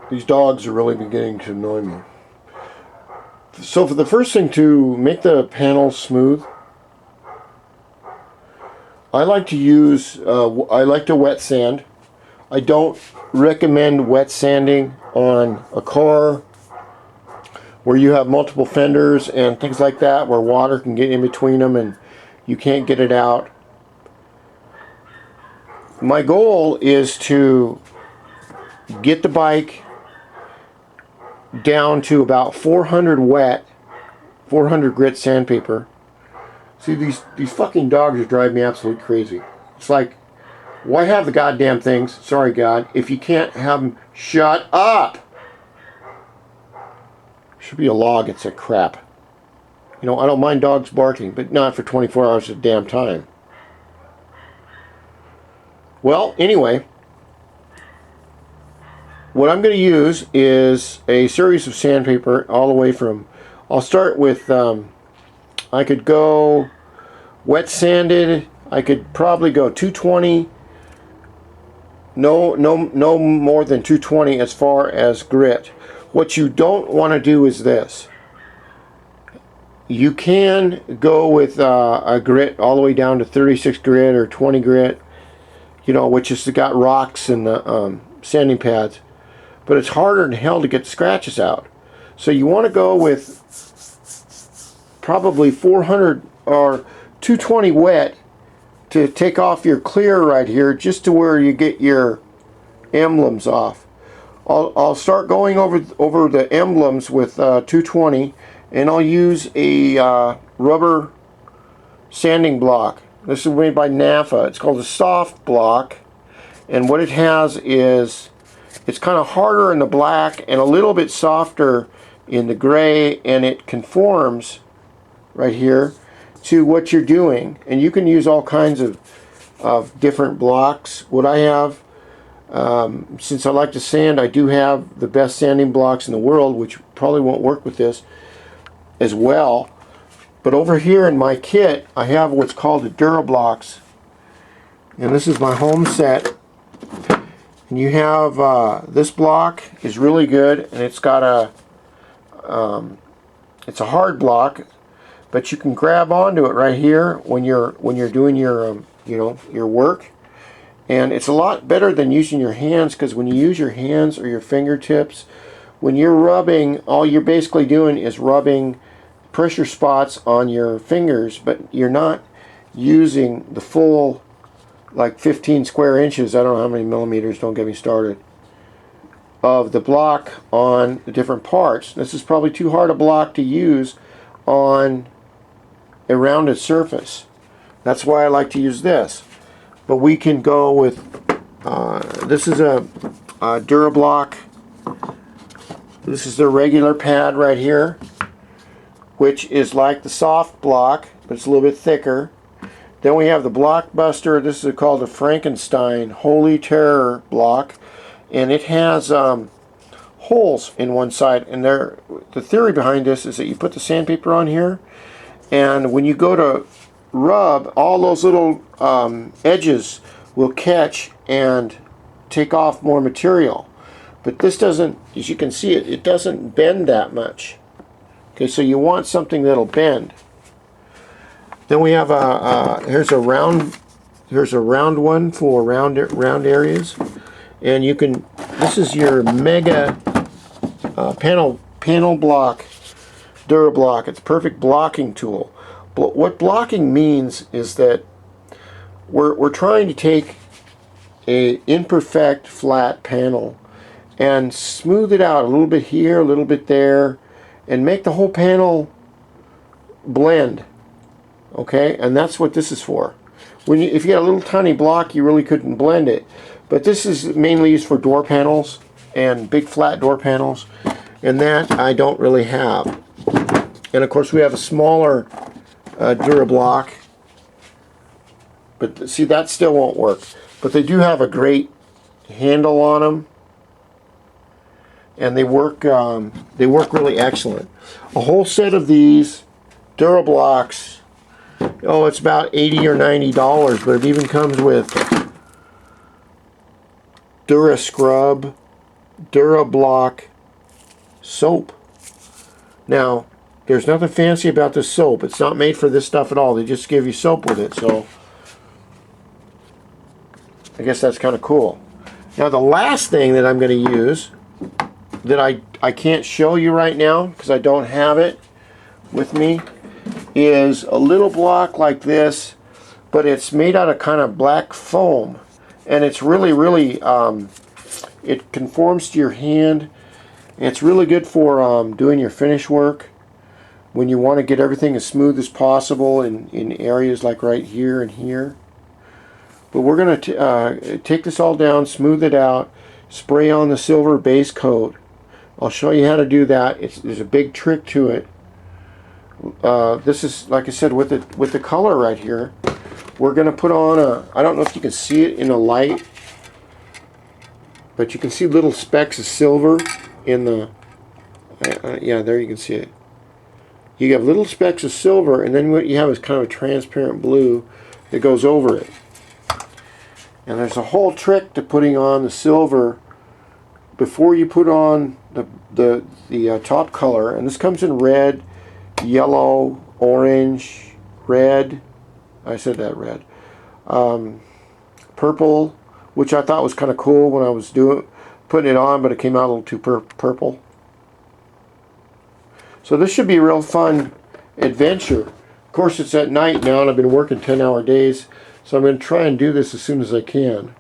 These dogs are really beginning to annoy me. So for the first thing, to make the panels smooth, I like to use, I like to wet sand. I don't recommend wet sanding on a car where you have multiple fenders and things like that, where water can get in between them and you can't get it out. My goal is to get the bike down to about 400 wet, 400 grit sandpaper. See, these fucking dogs are driving me absolutely crazy. It's like, why have the goddamn things, sorry God, if you can't have them shut up? Should be a law against that crap. You know, I don't mind dogs barking, but not for 24 hours at a damn time. Well, anyway, what I'm going to use is a series of sandpaper all the way from, I'll start with, I could go wet sanded, I could probably go 220, no more than 220 as far as grit. What you don't want to do is this. You can go with a grit all the way down to 36 grit or 20 grit, you know, which has got rocks and the sanding pads. But it's harder than hell to get the scratches out. So you want to go with probably 400 or 220 wet to take off your clear right here, just to where you get your emblems off. I'll start going over the emblems with 220, and I'll use a rubber sanding block. This is made by NAFA. It's called a soft block, and what it has is, it's kind of harder in the black and a little bit softer in the gray, and it conforms right here to what you're doing. And you can use all kinds of different blocks. What I have, since I like to sand, I do have the best sanding blocks in the world, which probably won't work with this as well. But over here in my kit, I have what's called the DuraBlocks, and this is my home set. And you have this block is really good, and it's got a it's a hard block, but you can grab onto it right here when you're doing your you know, your work. And it's a lot better than using your hands, because when you use your hands or your fingertips, when you're rubbing, all you're basically doing is rubbing pressure spots on your fingers, but you're not using the full, like 15 square inches, I don't know how many millimeters, don't get me started, of the block on the different parts. This is probably too hard a block to use on a rounded surface. That's why I like to use this. But we can go with, this is a DuraBlock. This is the regular pad right here, which is like the soft block, but it's a little bit thicker. Then we have the Blockbuster. This is called the Frankenstein Holy Terror block, and it has holes in one side. And the theory behind this is that you put the sandpaper on here, and when you go to rub, all those little edges will catch and take off more material. But this doesn't, as you can see, it doesn't bend that much. Okay, so you want something that'll bend. Then we have here's a round one for round areas, and you can, this is your mega panel block DuraBlock. It's a perfect blocking tool. But what blocking means is that we're trying to take a imperfect flat panel and smooth it out a little bit here, a little bit there, and make the whole panel blend. Okay, and that's what this is for. If you had a little tiny block, you really couldn't blend it. But this is mainly used for door panels and big flat door panels, and that I don't really have. And of course we have a smaller DuraBlock, but see, that still won't work. But they do have a great handle on them, and they work really excellent. A whole set of these DuraBlocks, oh, it's about $80 or $90, but it even comes with DuraScrub DuraBlock soap. Now, there's nothing fancy about this soap. It's not made for this stuff at all. They just give you soap with it, so I guess that's kind of cool. Now, the last thing that I'm going to use that I can't show you right now because I don't have it with me is a little block like this, but it's made out of kind of black foam, and it's really it conforms to your hand. It's really good for doing your finish work when you want to get everything as smooth as possible in areas like right here and here. But we're going to take this all down, smooth it out, spray on the silver base coat. I'll show you how to do that. There's a big trick to it. This is, like I said, with the color right here. We're going to put on I don't know if you can see it in the light, but you can see little specks of silver in the, yeah, there you can see it. You have little specks of silver, and then what you have is kind of a transparent blue that goes over it. And there's a whole trick to putting on the silver before you put on the top color. And this comes in red, yellow, orange, red. I said that red. Purple, which I thought was kind of cool when I was putting it on, but it came out a little too purple. So this should be a real fun adventure. Of course, it's at night now, and I've been working 10-hour days, so I'm going to try and do this as soon as I can.